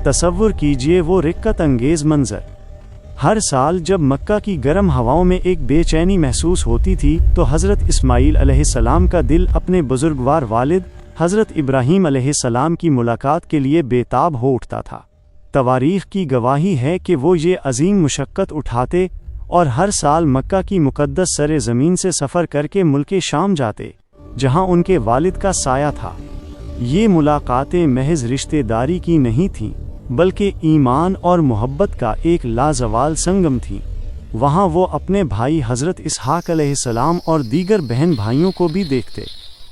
تصور کیجئے وہ رقت انگیز منظر۔ ہر سال جب مکہ کی گرم ہواؤں میں ایک بے چینی محسوس ہوتی تھی تو حضرت اسماعیل علیہ السلام کا دل اپنے بزرگوار والد حضرت ابراہیم علیہ السلام کی ملاقات کے لیے بے تاب ہو اٹھتا تھا۔ تواریخ کی گواہی ہے کہ وہ یہ عظیم مشقت اٹھاتے اور ہر سال مکہ کی مقدس سر زمین سے سفر کر کے ملک شام جاتے، جہاں ان کے والد کا سایہ تھا۔ یہ ملاقاتیں محض رشتہ داری کی نہیں تھیں، بلکہ ایمان اور محبت کا ایک لازوال سنگم تھیں۔ وہاں وہ اپنے بھائی حضرت اسحاق علیہ السلام اور دیگر بہن بھائیوں کو بھی دیکھتے۔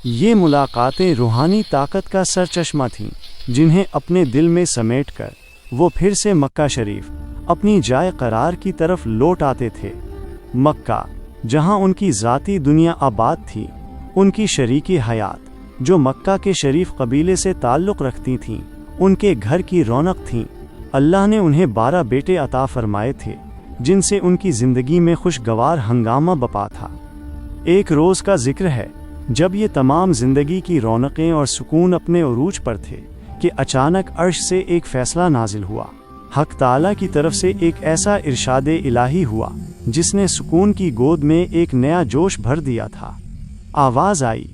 یہ ملاقاتیں روحانی طاقت کا سرچشمہ تھیں، جنہیں اپنے دل میں سمیٹ کر وہ پھر سے مکہ شریف اپنی جائے قرار کی طرف لوٹ آتے تھے۔ مکہ، جہاں ان کی ذاتی دنیا آباد تھی، ان کی شریکی حیات جو مکہ کے شریف قبیلے سے تعلق رکھتی تھیں، ان کے گھر کی رونق تھیں۔ اللہ نے انہیں 12 بیٹے عطا فرمائے تھے، جن سے ان کی زندگی میں خوشگوار ہنگامہ بپا تھا۔ ایک روز کا ذکر ہے جب یہ تمام زندگی کی رونقیں اور سکون اپنے عروج پر تھے کہ اچانک عرش سے ایک فیصلہ نازل ہوا۔ حق تعالیٰ کی طرف سے ایک ایسا ارشاد الہی ہوا جس نے سکون کی گود میں ایک نیا جوش بھر دیا تھا۔ آواز آئی،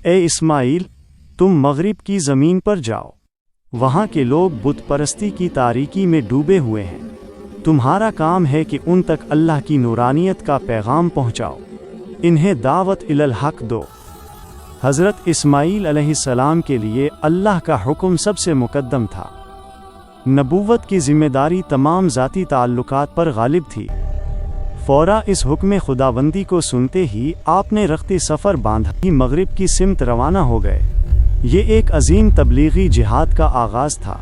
اے اسماعیل، تم مغرب کی زمین پر جاؤ، وہاں کے لوگ بت پرستی کی تاریکی میں ڈوبے ہوئے ہیں، تمہارا کام ہے کہ ان تک اللہ کی نورانیت کا پیغام پہنچاؤ، انہیں دعوت الی الحق دو۔ حضرت اسماعیل علیہ السلام کے لیے اللہ کا حکم سب سے مقدم تھا۔ نبوت کی ذمہ داری تمام ذاتی تعلقات پر غالب تھی۔ فوراً اس حکم خداوندی کو سنتے ہی آپ نے رخت سفر باندھا ہی مغرب کی سمت روانہ ہو گئے۔ یہ ایک عظیم تبلیغی جہاد کا آغاز تھا۔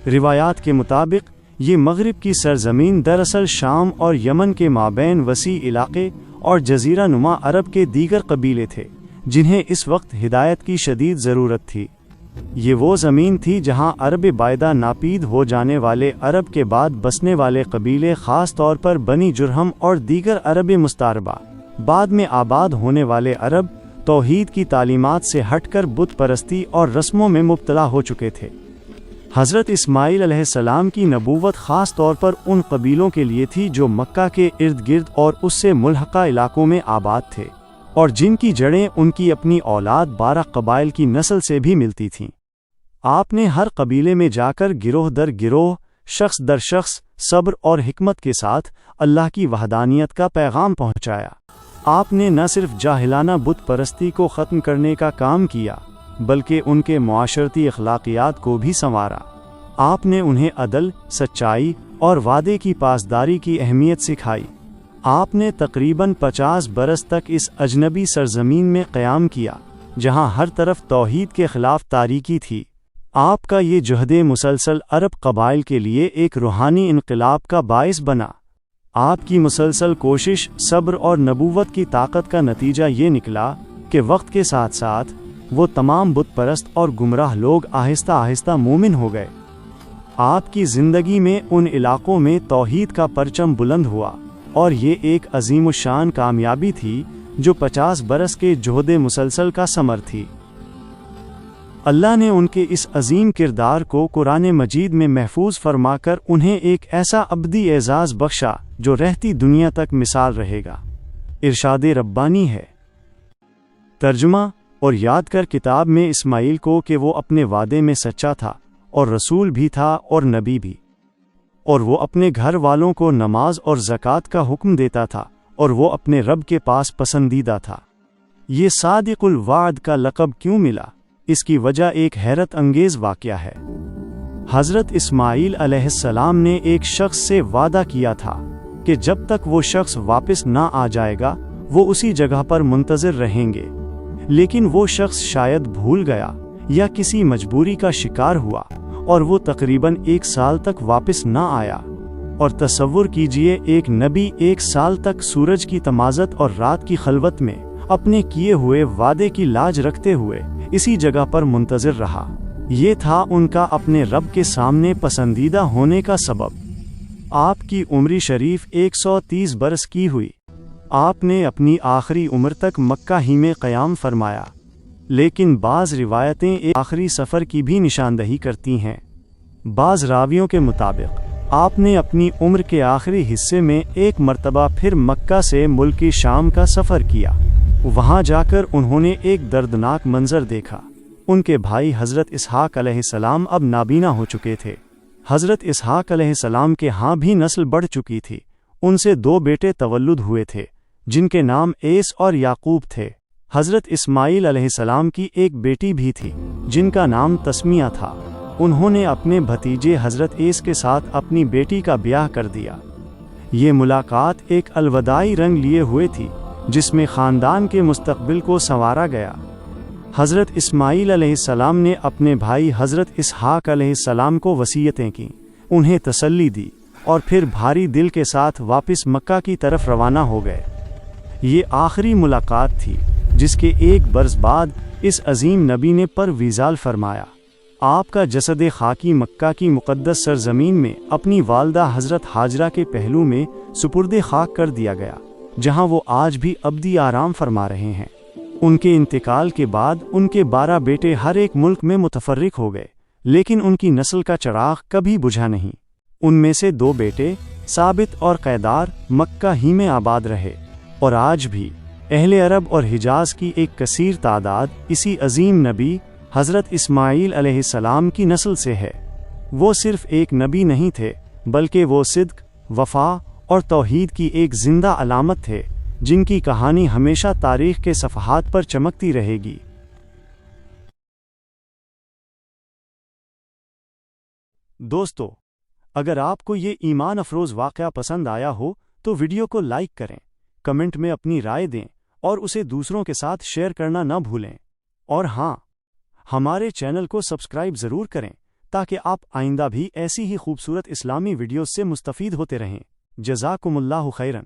روایات کے مطابق یہ مغرب کی سرزمین دراصل شام اور یمن کے مابین وسیع علاقے اور جزیرہ نما عرب کے دیگر قبیلے تھے جنہیں اس وقت ہدایت کی شدید ضرورت تھی۔ یہ وہ زمین تھی جہاں عرب بائدہ ناپید ہو جانے والے عرب کے بعد بسنے والے قبیلے، خاص طور پر بنی جرہم اور دیگر عرب مستعربہ، بعد میں آباد ہونے والے عرب، توحید کی تعلیمات سے ہٹ کر بت پرستی اور رسموں میں مبتلا ہو چکے تھے۔ حضرت اسماعیل علیہ السلام کی نبوت خاص طور پر ان قبیلوں کے لیے تھی جو مکہ کے ارد گرد اور اس سے ملحقہ علاقوں میں آباد تھے، اور جن کی جڑیں ان کی اپنی اولاد 12 قبائل کی نسل سے بھی ملتی تھیں۔ آپ نے ہر قبیلے میں جا کر گروہ در گروہ، شخص در شخص، صبر اور حکمت کے ساتھ اللہ کی وحدانیت کا پیغام پہنچایا۔ آپ نے نہ صرف جاہلانہ بت پرستی کو ختم کرنے کا کام کیا، بلکہ ان کے معاشرتی اخلاقیات کو بھی سنوارا۔ آپ نے انہیں عدل، سچائی اور وعدے کی پاسداری کی اہمیت سکھائی۔ آپ نے تقریباً 50 برس تک اس اجنبی سرزمین میں قیام کیا جہاں ہر طرف توحید کے خلاف تاریکی تھی۔ آپ کا یہ جہد مسلسل عرب قبائل کے لیے ایک روحانی انقلاب کا باعث بنا۔ آپ کی مسلسل کوشش، صبر اور نبوت کی طاقت کا نتیجہ یہ نکلا کہ وقت کے ساتھ ساتھ وہ تمام بت پرست اور گمراہ لوگ آہستہ آہستہ مومن ہو گئے۔ آپ کی زندگی میں ان علاقوں میں توحید کا پرچم بلند ہوا، اور یہ ایک عظیم الشان کامیابی تھی جو 50 برس کے جہد مسلسل کا ثمر تھی۔ اللہ نے ان کے اس عظیم کردار کو قرآن مجید میں محفوظ فرما کر انہیں ایک ایسا ابدی اعزاز بخشا جو رہتی دنیا تک مثال رہے گا۔ ارشاد ربانی ہے۔ ترجمہ اور یاد کر کتاب میں اسماعیل کو کہ وہ اپنے وعدے میں سچا تھا اور رسول بھی تھا اور نبی بھی، اور وہ اپنے گھر والوں کو نماز اور زکوٰۃ کا حکم دیتا تھا، اور وہ اپنے رب کے پاس پسندیدہ تھا۔ یہ صادق الوعد کا لقب کیوں ملا؟ اس کی وجہ ایک حیرت انگیز واقعہ ہے۔ حضرت اسماعیل علیہ السلام نے ایک شخص سے وعدہ کیا تھا کہ جب تک وہ شخص واپس نہ آ جائے گا وہ اسی جگہ پر منتظر رہیں گے، لیکن وہ شخص شاید بھول گیا یا کسی مجبوری کا شکار ہوا، اور وہ تقریباً 1 سال تک واپس نہ آیا۔ اور تصور کیجئے ایک نبی 1 سال تک سورج کی تمازت اور رات کی خلوت میں اپنے کیے ہوئے وعدے کی لاج رکھتے ہوئے اسی جگہ پر منتظر رہا۔ یہ تھا ان کا اپنے رب کے سامنے پسندیدہ ہونے کا سبب۔ آپ کی عمر شریف 130 برس کی ہوئی۔ آپ نے اپنی آخری عمر تک مکہ ہی میں قیام فرمایا، لیکن بعض روایتیں ایک آخری سفر کی بھی نشاندہی کرتی ہیں۔ بعض راویوں کے مطابق آپ نے اپنی عمر کے آخری حصے میں ایک مرتبہ پھر مکہ سے ملک شام کا سفر کیا۔ وہاں جا کر انہوں نے ایک دردناک منظر دیکھا۔ ان کے بھائی حضرت اسحاق علیہ السلام اب نابینا ہو چکے تھے۔ حضرت اسحاق علیہ السلام کے ہاں بھی نسل بڑھ چکی تھی۔ ان سے 2 بیٹے تولد ہوئے تھے جن کے نام ایس اور یعقوب تھے۔ حضرت اسماعیل علیہ السلام کی ایک بیٹی بھی تھی جن کا نام تسمیہ تھا۔ انہوں نے اپنے بھتیجے حضرت ایس کے ساتھ اپنی بیٹی کا بیاہ کر دیا۔ یہ ملاقات ایک الوداعی رنگ لیے ہوئے تھی جس میں خاندان کے مستقبل کو سنوارا گیا۔ حضرت اسماعیل علیہ السلام نے اپنے بھائی حضرت اسحاق علیہ السلام کو وصیتیں کیں، انہیں تسلی دی اور پھر بھاری دل کے ساتھ واپس مکہ کی طرف روانہ ہو گئے۔ یہ آخری ملاقات تھی جس کے 1 برس بعد اس عظیم نبی نے پرویزال فرمایا۔ آپ کا جسد خاکی مکہ کی مقدس سرزمین میں اپنی والدہ حضرت ہاجرہ کے پہلو میں سپرد خاک کر دیا گیا، جہاں وہ آج بھی ابدی آرام فرما رہے ہیں۔ ان کے انتقال کے بعد ان کے 12 بیٹے ہر ایک ملک میں متفرق ہو گئے، لیکن ان کی نسل کا چراغ کبھی بجھا نہیں۔ ان میں سے 2 بیٹے ثابت اور قیدار مکہ ہی میں آباد رہے، اور آج بھی اہل عرب اور حجاز کی ایک کثیر تعداد اسی عظیم نبی حضرت اسماعیل علیہ السلام کی نسل سے ہے۔ وہ صرف ایک نبی نہیں تھے بلکہ وہ صدق، وفا اور توحید کی ایک زندہ علامت تھے جن کی کہانی ہمیشہ تاریخ کے صفحات پر چمکتی رہے گی۔ دوستو، اگر آپ کو یہ ایمان افروز واقعہ پسند آیا ہو تو ویڈیو کو لائک کریں، کمنٹ میں اپنی رائے دیں اور اسے دوسروں کے ساتھ شیئر کرنا نہ بھولیں۔ اور ہاں، ہمارے چینل کو سبسکرائب ضرور کریں تاکہ آپ آئندہ بھی ایسی ہی خوبصورت اسلامی ویڈیوز سے مستفید ہوتے رہیں۔ جزاکم اللہ خیرن۔